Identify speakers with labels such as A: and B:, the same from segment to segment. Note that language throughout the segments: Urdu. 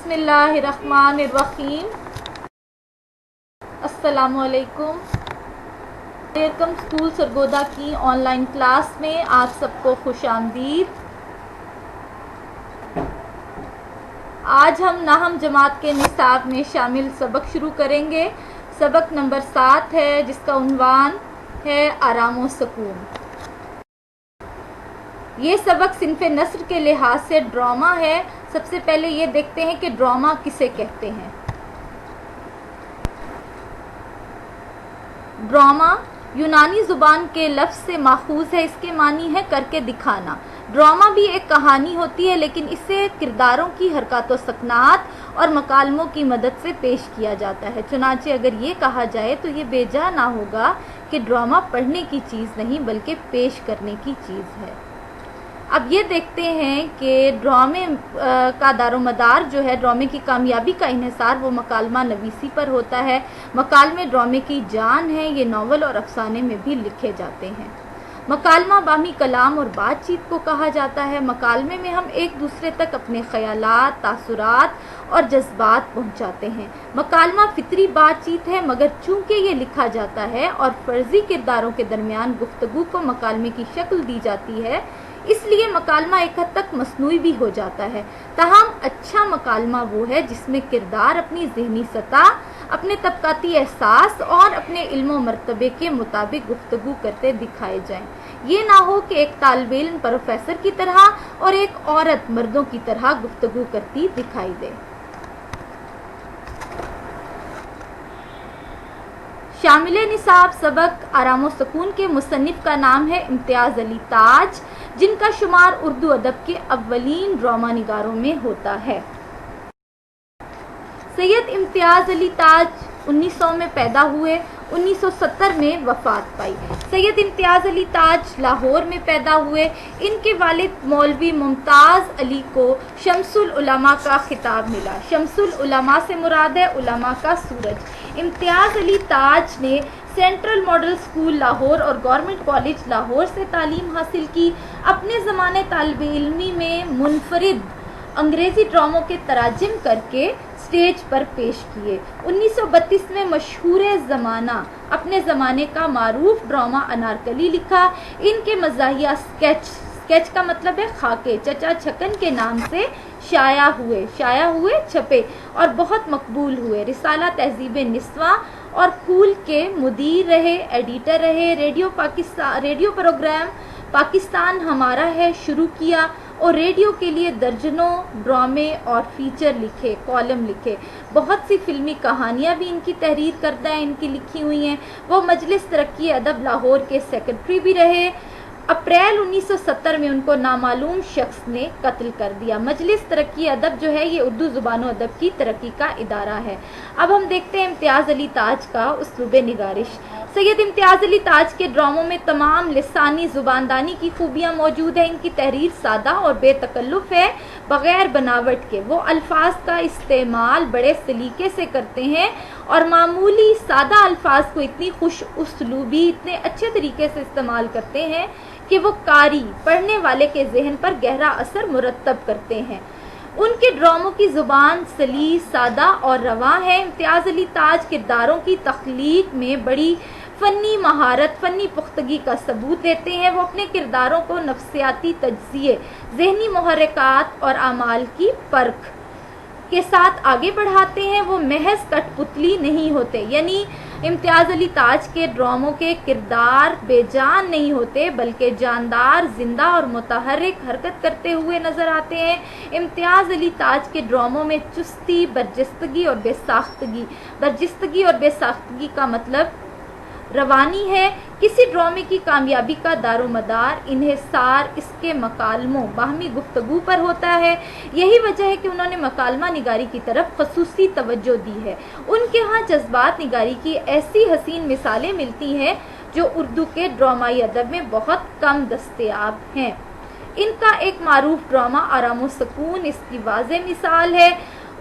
A: بسم اللہ الرحمن الرحیم۔ السلام علیکم۔ ویلکم اسکول سرگودا کی آن لائن کلاس میں آپ سب کو خوش آمدید۔ آج ہم نہم جماعت کے نصاب میں شامل سبق شروع کریں گے۔ سبق نمبر 7 ہے جس کا عنوان ہے آرام و سکون۔ یہ سبق صنف نثر کے لحاظ سے ڈرامہ ہے۔ سب سے پہلے یہ دیکھتے ہیں کہ ڈرامہ کسے کہتے ہیں۔ ڈرامہ یونانی زبان کے لفظ سے ماخوذ ہے۔ اس کے معنی ہے کر کے دکھانا۔ ڈرامہ بھی ایک کہانی ہوتی ہے لیکن اسے کرداروں کی حرکات و سکنات اور مکالموں کی مدد سے پیش کیا جاتا ہے۔ چنانچہ اگر یہ کہا جائے تو یہ بے جا نہ ہوگا کہ ڈرامہ پڑھنے کی چیز نہیں بلکہ پیش کرنے کی چیز ہے۔ اب یہ دیکھتے ہیں کہ ڈرامے کا دار و مدار جو ہے، ڈرامے کی کامیابی کا انحصار وہ مکالمہ نویسی پر ہوتا ہے۔ مکالمے ڈرامے کی جان ہے۔ یہ ناول اور افسانے میں بھی لکھے جاتے ہیں۔ مکالمہ باہمی کلام اور بات چیت کو کہا جاتا ہے۔ مکالمے میں ہم ایک دوسرے تک اپنے خیالات، تاثرات اور جذبات پہنچاتے ہیں۔ مکالمہ فطری بات چیت ہے مگر چونکہ یہ لکھا جاتا ہے اور فرضی کرداروں کے درمیان گفتگو کو مکالمے کی شکل دی جاتی ہے، اس لیے مکالمہ ایک حد تک مصنوعی بھی ہو جاتا ہے۔ تاہم اچھا مکالمہ وہ ہے جس میں کردار اپنی ذہنی سطح، اپنے طبقاتی احساس اور اپنے علم و مرتبے کے مطابق گفتگو کرتے دکھائے جائیں۔ یہ نہ ہو کہ ایک طالب علم پروفیسر کی طرح اور ایک عورت مردوں کی طرح گفتگو کرتی دکھائی دے۔ شامل نصاب سبق آرام و سکون کے مصنف کا نام ہے امتیاز علی تاج، جن کا شمار اردو ادب کے اولین ڈرامہ نگاروں میں ہوتا ہے۔ سید امتیاز علی تاج 1900 میں پیدا ہوئے، 1970 میں وفات پائی۔ سید امتیاز علی تاج لاہور میں پیدا ہوئے۔ ان کے والد مولوی ممتاز علی کو شمس العلماء کا خطاب ملا۔ شمس العلماء سے مراد ہے علماء کا سورج۔ امتیاز علی تاج نے سینٹرل ماڈل اسکول لاہور اور گورنمنٹ کالج لاہور سے تعلیم حاصل کی۔ اپنے زمانے طالب علمی میں منفرد انگریزی ڈراموں کے تراجم کر کے اسٹیج پر پیش کیے۔ 1932 میں مشہور زمانہ اپنے زمانے کا معروف ڈرامہ انارکلی لکھا۔ ان کے مزاحیہ اسکیچ کا مطلب ہے خاکے، چچا چھکن کے نام سے شائع ہوئے چھپے اور بہت مقبول ہوئے۔ رسالہ تہذیب نسواں اور پھول کے مدیر رہے، ایڈیٹر رہے۔ ریڈیو پروگرام پاکستان ہمارا ہے شروع کیا اور ریڈیو کے لیے درجنوں ڈرامے اور فیچر لکھے، کالم لکھے۔ بہت سی فلمی کہانیاں بھی ان کی تحریر کردہ ہیں، ان کی لکھی ہوئی ہیں۔ وہ مجلس ترقی ادب لاہور کے سیکرٹری بھی رہے۔ اپریل 1970 میں ان کو نامعلوم شخص نے قتل کر دیا۔ مجلس ترقی ادب جو ہے یہ اردو زبان و ادب کی ترقی کا ادارہ ہے۔ اب ہم دیکھتے ہیں امتیاز علی تاج کا اسلوب نگارش۔ سید امتیاز علی تاج کے ڈراموں میں تمام لسانی زباندانی کی خوبیاں موجود ہیں۔ ان کی تحریر سادہ اور بے تکلف ہے، بغیر بناوٹ کے۔ وہ الفاظ کا استعمال بڑے سلیقے سے کرتے ہیں اور معمولی سادہ الفاظ کو اتنی خوش اسلوبی، اتنے اچھے طریقے سے استعمال کرتے ہیں کہ وہ قاری، پڑھنے والے کے ذہن پر گہرا اثر مرتب کرتے ہیں۔ ان کے ڈراموں کی زبان سلیس، سادہ اور رواں ہے۔ امتیاز علی تاج کرداروں کی تخلیق میں بڑی فنی مہارت، فنی پختگی کا ثبوت دیتے ہیں۔ وہ اپنے کرداروں کو نفسیاتی تجزیے، ذہنی محرکات اور اعمال کی پرکھ کے ساتھ آگے بڑھاتے ہیں۔ وہ محض کٹ پتلی نہیں ہوتے، یعنی امتیاز علی تاج کے ڈراموں کے کردار بے جان نہیں ہوتے بلکہ جاندار، زندہ اور متحرک حرکت کرتے ہوئے نظر آتے ہیں۔ امتیاز علی تاج کے ڈراموں میں چستی، برجستگی اور بے ساختگی کا مطلب روانی ہے۔ کسی ڈرامے کی کامیابی کا دار و مدار، انحصار اس کے مکالموں، باہمی گفتگو پر ہوتا ہے۔ یہی وجہ ہے کہ انہوں نے مکالمہ نگاری کی طرف خصوصی توجہ دی ہے۔ ان کے ہاں جذبات نگاری کی ایسی حسین مثالیں ملتی ہیں جو اردو کے ڈرامائی ادب میں بہت کم دستیاب ہیں۔ ان کا ایک معروف ڈرامہ آرام و سکون اس کی واضح مثال ہے۔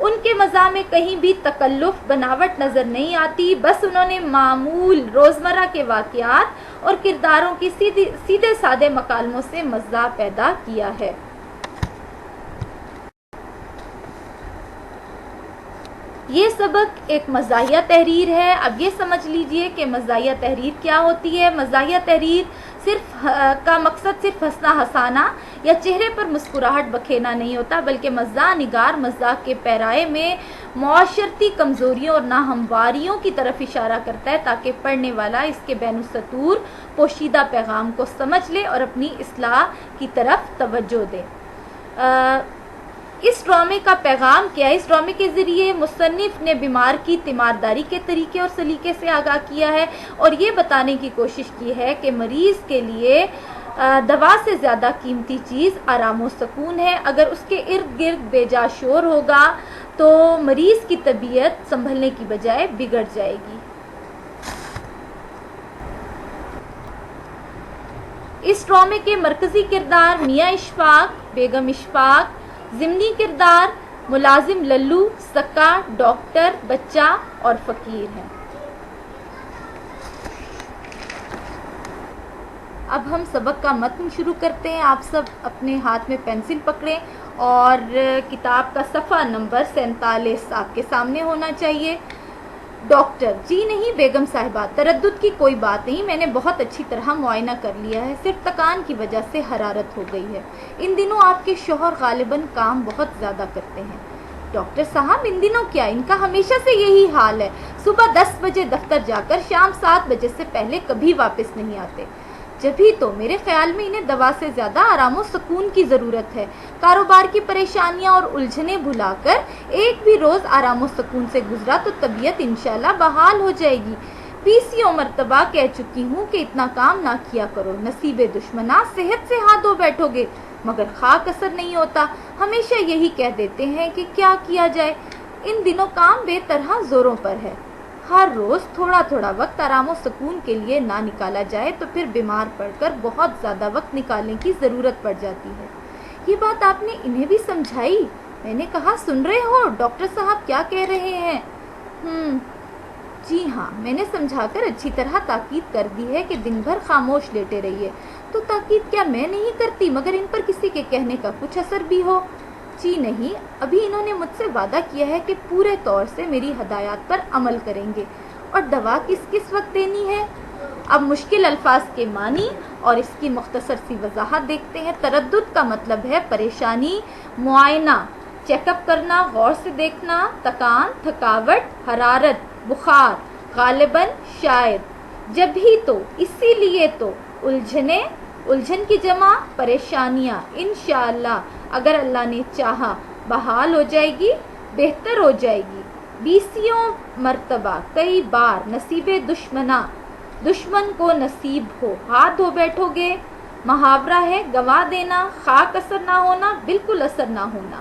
A: ان کے مزاح میں کہیں بھی تکلف، بناوٹ نظر نہیں آتی، بس انہوں نے معمول روزمرہ کے واقعات اور کرداروں کی سیدھے سادے مکالموں سے مزاح پیدا کیا ہے۔ یہ سبق ایک مزاحیہ تحریر ہے. اب یہ سمجھ لیجئے کہ مزاحیہ تحریر کیا ہوتی ہے. مزاحیہ تحریر کا مقصد صرف ہنسنا ہنسانا یا چہرے پر مسکراہٹ بکھیرنا نہیں ہوتا، بلکہ مزاح نگار مزاح کے پیرائے میں معاشرتی کمزوریوں اور ناہمواریوں کی طرف اشارہ کرتا ہے تاکہ پڑھنے والا اس کے بین السطور پوشیدہ پیغام کو سمجھ لے اور اپنی اصلاح کی طرف توجہ دے. اس ڈرامے کا پیغام کیا ہے؟ اس ڈرامے کے ذریعے مصنف نے بیمار کی تیمارداری کے طریقے اور سلیقے سے آگاہ کیا ہے اور یہ بتانے کی کوشش کی ہے کہ مریض کے لیے دوا سے زیادہ قیمتی چیز آرام و سکون ہے. اگر اس کے ارد گرد بے جا شور ہوگا تو مریض کی طبیعت سنبھلنے کی بجائے بگڑ جائے گی. اس ڈرامے کے مرکزی کردار میاں اشفاق، بیگم اشفاق، ضمنی کردار ملازم للو، سکا، ڈاکٹر، بچہ اور فقیر ہیں. اب ہم سبق کا متن شروع کرتے ہیں. آپ سب اپنے ہاتھ میں پینسل پکڑیں اور کتاب کا صفحہ نمبر 47 آپ کے سامنے ہونا چاہیے. ڈاکٹر: جی نہیں بیگم صاحبہ، تردد کی کوئی بات نہیں، میں نے بہت اچھی طرح معائنہ کر لیا ہے، صرف تکان کی وجہ سے حرارت ہو گئی ہے. ان دنوں آپ کے شوہر غالباً کام بہت زیادہ کرتے ہیں. ڈاکٹر صاحب ان دنوں کیا، ان کا ہمیشہ سے یہی حال ہے. صبح 10 بجے دفتر جا کر شام 7 بجے سے پہلے کبھی واپس نہیں آتے. جبھی تو میرے خیال میں انہیں دوا سے زیادہ آرام و سکون کی ضرورت ہے. کاروبار کی پریشانیاں اور الجھنیں بھلا کر ایک بھی روز آرام و سکون سے گزرا تو طبیعت انشاءاللہ بحال ہو جائے گی. 20 مرتبہ کہہ چکی ہوں کہ اتنا کام نہ کیا کرو، نصیب دشمنا، صحت سے ہاتھ دھو بیٹھو گے، مگر خاک اثر نہیں ہوتا. ہمیشہ یہی کہہ دیتے ہیں کہ کیا کیا جائے. ان دنوں کام بے طرح زوروں پر ہے. ہر روز تھوڑا تھوڑا وقت آرام و سکون کے لیے نہ نکالا جائے تو پھر بیمار پڑ کر بہت زیادہ وقت نکالنے کی ضرورت پڑ جاتی ہے. یہ بات آپ نے انہیں بھی سمجھائی؟ میں نے کہا سن رہے ہو ڈاکٹر صاحب کیا کہہ رہے ہیں؟ جی ہاں، میں نے سمجھا کر اچھی طرح تاکید کر دی ہے کہ دن بھر خاموش لیٹے رہیے. تو تاکید کیا میں نہیں کرتی، مگر ان پر کسی کے کہنے کا کچھ اثر بھی ہو؟ جی نہیں، ابھی انہوں نے مجھ سے وعدہ کیا ہے کہ پورے طور سے میری ہدایات پر عمل کریں گے. اور دوا کس کس وقت دینی ہے؟ اب مشکل الفاظ کے معنی اور اس کی مختصر سی وضاحت دیکھتے ہیں. تردد کا مطلب ہے پریشانی، معائنہ، چیک اپ کرنا، غور سے دیکھنا، تکان، تھکاوٹ، حرارت، بخار، غالباً، شاید، جب ہی تو، اسی لیے تو، الجھنیں، الجھن کی جمع، پریشانیاں، انشاءاللہ اگر اللہ نے چاہا بحال ہو جائے گی، بہتر ہو جائے گی. 20 مرتبہ، کئی بار، نصیب دشمنا، دشمن کو نصیب ہو، ہاتھ دھو بیٹھو گے. محاورہ ہے گوا دینا، خاک اثر نہ ہونا، بالکل اثر نہ ہونا.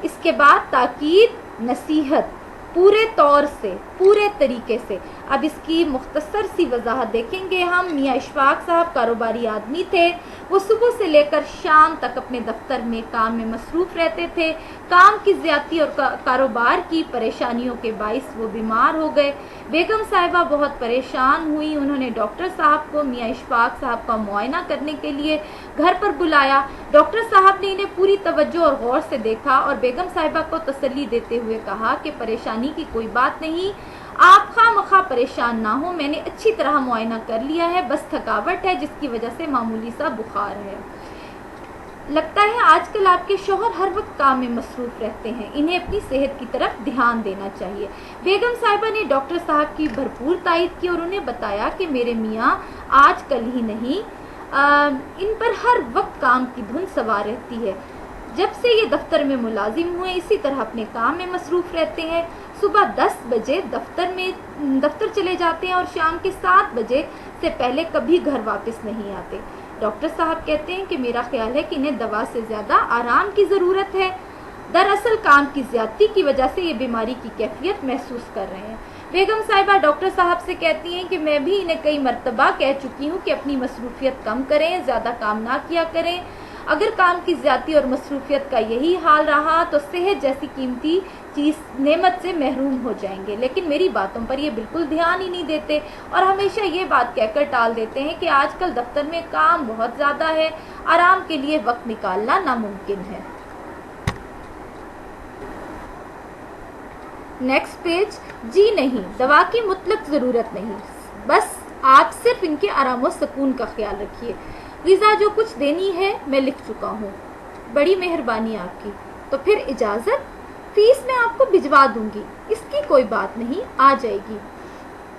A: اس کے بعد تاکید، نصیحت، پورے طور سے، پورے طریقے سے. اب اس کی مختصر سی وضاحت دیکھیں گے ہم. میاں اشفاق صاحب کاروباری آدمی تھے. وہ صبح سے لے کر شام تک اپنے دفتر میں کام میں مصروف رہتے تھے. کام کی زیادتی اور کاروبار کی پریشانیوں کے باعث وہ بیمار ہو گئے. بیگم صاحبہ بہت پریشان ہوئی. انہوں نے ڈاکٹر صاحب کو میاں اشفاق صاحب کا معائنہ کرنے کے لیے گھر پر بلایا. ڈاکٹر صاحب نے انہیں پوری توجہ اور غور سے دیکھا اور بیگم صاحبہ کو تسلی دیتے ہوئے کہا کہ پریشانی کی کوئی بات نہیں، آپ خواہ مخواہ پریشان نہ ہو، میں نے اچھی طرح معائنہ کر لیا ہے، بس تھکاوٹ ہے جس کی وجہ سے معمولی سا بخار ہے. لگتا ہے آج کل آپ کے شوہر ہر وقت کام میں مصروف رہتے ہیں، انہیں اپنی صحت کی طرف دھیان دینا چاہیے. بیگم صاحبہ نے ڈاکٹر صاحب کی بھرپور تائید کی اور انہیں بتایا کہ میرے میاں آج کل ہی نہیں، ان پر ہر وقت کام کی دھن سوار رہتی ہے. جب سے یہ دفتر میں ملازم ہوئے اسی طرح اپنے کام میں مصروف رہتے ہیں. صبح 10 بجے دفتر چلے جاتے ہیں اور شام کے 7 بجے سے پہلے کبھی گھر واپس نہیں آتے. ڈاکٹر صاحب کہتے ہیں کہ میرا خیال ہے کہ انہیں دوا سے زیادہ آرام کی ضرورت ہے. دراصل کام کی زیادتی کی وجہ سے یہ بیماری کی کیفیت محسوس کر رہے ہیں. بیگم صاحبہ ڈاکٹر صاحب سے کہتی ہیں کہ میں بھی انہیں کئی مرتبہ کہہ چکی ہوں کہ اپنی مصروفیت کم کریں، زیادہ کام نہ کیا کریں. اگر کام کی زیادتی اور مصروفیت کا یہی حال رہا تو صحت جیسی قیمتی چیز نعمت سے محروم ہو جائیں گے. لیکن میری باتوں پر یہ بالکل دھیان ہی نہیں دیتے اور ہمیشہ یہ بات کہہ کر ٹال دیتے ہیں کہ آج کل دفتر میں کام بہت زیادہ ہے، آرام کے لیے وقت نکالنا ناممکن ہے. Next page. جی نہیں, دوا کی مطلق ضرورت نہیں, بس آپ صرف ان کے آرام و سکون کا خیال رکھیے. غذا جو کچھ دینی ہے میں لکھ چکا ہوں. بڑی مہربانی آپ کی. تو پھر اجازت. فیس میں آپ کو بھجوا دوں گی, اس کی کوئی بات نہیں, آ جائے گی.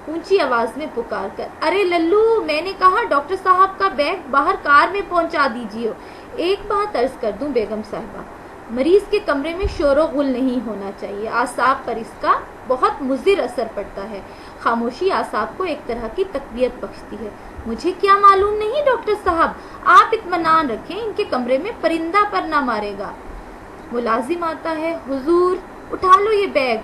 A: اونچی آواز میں پکار کر, ارے للو, میں نے کہا ڈاکٹر صاحب کا بیگ باہر کار میں پہنچا دیجیے. ایک بات عرض کر دوں بیگم صاحبہ, مریض کے کمرے میں شور و غل نہیں ہونا چاہیے. اعصاب پر اس کا بہت مضر اثر پڑتا ہے. خاموشی اعصاب کو ایک طرح کی تقویت بخشتی ہے. مجھے کیا معلوم نہیں ڈاکٹر صاحب, آپ اطمینان رکھیں, ان کے کمرے میں پرندہ پر نہ مارے گا. ملازم آتا ہے, حضور اٹھا لو یہ بیگ.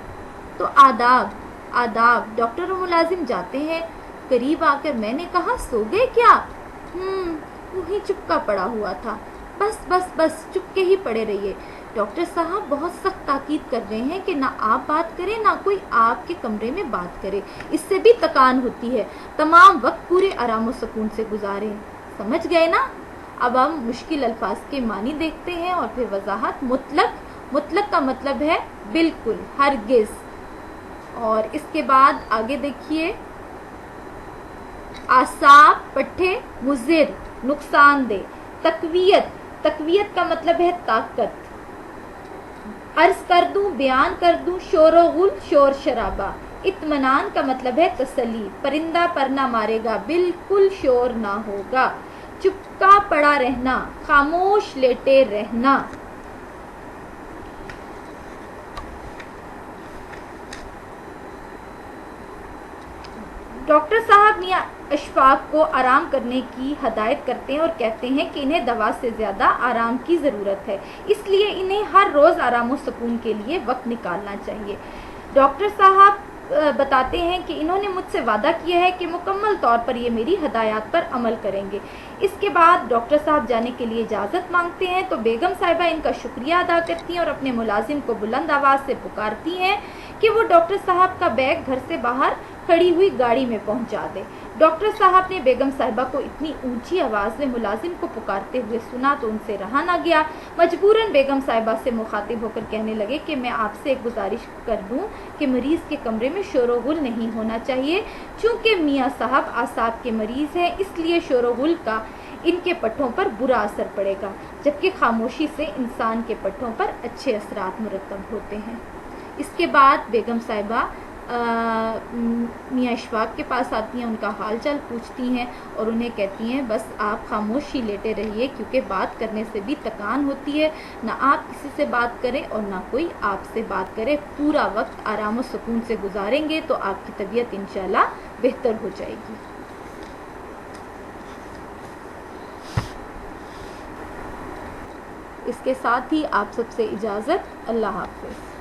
A: تو آداب آداب. ڈاکٹر اور ملازم جاتے ہیں. قریب آ کر میں نے کہا, سو گئے کیا؟ وہی چپکا پڑا ہوا تھا. بس بس بس, چپکے ہی پڑے رہیے. ڈاکٹر صاحب بہت سخت تاکید کر رہے ہیں کہ نہ آپ بات کریں نہ کوئی آپ کے کمرے میں بات کرے, اس سے بھی تکان ہوتی ہے. تمام وقت پورے آرام و سکون سے گزاریں. سمجھ گئے نا؟ اب ہم مشکل الفاظ کے معنی دیکھتے ہیں اور پھر وضاحت. مطلق, مطلق کا مطلب ہے بالکل, ہرگز. اور اس کے بعد آگے دیکھیے, اعصاب پٹھے مضر, نقصان دہ. تقویت, تقویت کا مطلب ہے طاقت. عرض کر دوں, بیان کر دوں, شور و غل, شور شرابہ. اطمینان کا مطلب ہے تسلی. پرندہ پر نہ مارے گا, بالکل شور نہ ہوگا. چپکا پڑا رہنا, خاموش لیٹے رہنا. ڈاکٹر صاحب میاں اشفاق کو آرام کرنے کی ہدایت کرتے ہیں اور کہتے ہیں کہ انہیں دوا سے زیادہ آرام کی ضرورت ہے, اس لیے انہیں ہر روز آرام و سکون کے لیے وقت نکالنا چاہیے. ڈاکٹر صاحب بتاتے ہیں کہ انہوں نے مجھ سے وعدہ کیا ہے کہ مکمل طور پر یہ میری ہدایات پر عمل کریں گے. اس کے بعد ڈاکٹر صاحب جانے کے لیے اجازت مانگتے ہیں تو بیگم صاحبہ ان کا شکریہ ادا کرتی ہیں اور اپنے ملازم کو بلند آواز سے پکارتی ہیں کہ وہ ڈاکٹر صاحب کا بیگ گھر سے باہر کھڑی ہوئی گاڑی میں پہنچا دے. ڈاکٹر صاحب نے بیگم صاحبہ کو اتنی اونچی آواز میں ملازم کو پکارتے ہوئے سنا تو ان سے رہا نہ گیا. مجبوراً بیگم صاحبہ سے مخاطب ہو کر کہنے لگے کہ میں آپ سے ایک گزارش کر دوں کہ مریض کے کمرے میں شور و غل نہیں ہونا چاہیے. چونکہ میاں صاحب اعصاب کے مریض ہیں, اس لیے شور و غل کا ان کے پٹھوں پر برا اثر پڑے گا, جبکہ خاموشی سے انسان کے پٹھوں پر اچھے اثرات مرتب ہوتے ہیں. اس کے بعد بیگم صاحبہ میاں اشفاق کے پاس آتی ہیں, ان کا حال چال پوچھتی ہیں اور انہیں کہتی ہیں بس آپ خاموش ہی لیٹے رہیے, کیونکہ بات کرنے سے بھی تکان ہوتی ہے. نہ آپ کسی سے بات کریں اور نہ کوئی آپ سے بات کرے. پورا وقت آرام و سکون سے گزاریں گے تو آپ کی طبیعت انشاءاللہ بہتر ہو جائے گی. اس کے ساتھ ہی آپ سب سے اجازت. اللہ حافظ.